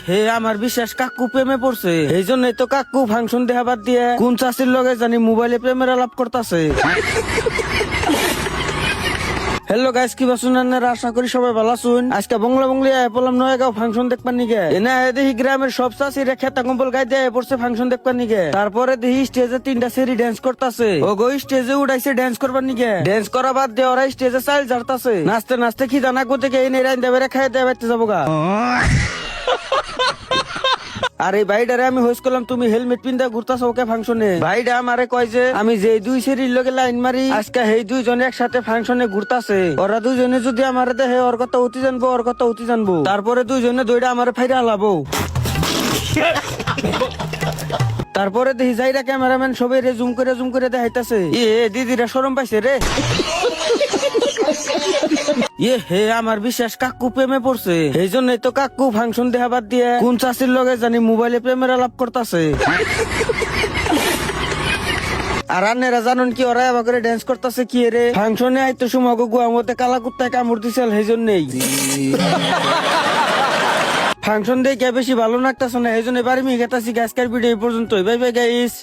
হে আমার বিশ্বাস কাকু প্রেমে পড়ছে, এই জন্যই তো কাকু ফাংশন দেখা বাদ দিয়ে কোন চাষির লগে জানি মোবাইলে প্রেমের আলাপ করতেছে। হ্যালো গাইস, কি বাসুন আশা করি সবাই ভালো আছুন। আজকে বাংলা বাংলি পড়লাম নয়গাঁও ফাংশন দেখবার নিগে। এনা দেখি গ্রামের সব চাষিরা খেতা কম্বল গায়ে দিয়ে পড়ছে ফাংশন দেখবার নিগে। তারপরে দেখি স্টেজে 3টা সেরি ড্যান্স করতেছে। ও গো স্টেজে উঠাইছে ড্যান্স করবার নিগে। ড্যান্স করা বাদ দিয়ে ওরা স্টেজে চাইল ঝাড়তাছে। নাচতে নাচতে কি জানা কোথা থেকে এনে রাইন দেবে খাই দেবে যাবো গা। আরে ভাইডারে আমি হোস করলাম, তুমি হেলমেট পিন্দা ঘুরতাছ ওকে ফাংশনে। ভাইডা আমারে কয় যে আমি যে দুই সেরির লগে লাইন মারি আজকে সেই দুইজনে একসাথে ফাংশনে ঘুরতাছে। ওরা দুইজনে যদি আমার দেহে ওর কথা অতি জানবো, ওর কথা অতি জানবো। তারপরে দুইজনে দইটা আমার ফাইরা হালাবো। তারপরে দেখি যাইরা ক্যামেরাম্যান সবাই রে জুম করে দেখাইতাছে। দিদিরা শরম পাইছে রে। হে আমার বিশ্বাস কাকু প্রেমে পড়ছে, এই জন্যই তো কাকু ফাংশন দেখা বাদ দিয়ে কোন চাষির লগে জানি মোবাইলে প্রেমের আলাপ করতেছে। আর আন্নেরা জানুন কি ওরা এবার করে ড্যান্স করতেছে কি রে ফাংশনে আইতো সময় গুয়া মতে কালা কুত্তায় কামড় দিছিল, সেই জন্যই ফাংশন দেখে বেশি ভালো লাগতেছে না, এই জন্য বাড়ি মিগে গেতাছি। আজকের ভিডিও এই পর্যন্ত, বাই বাই গাইস।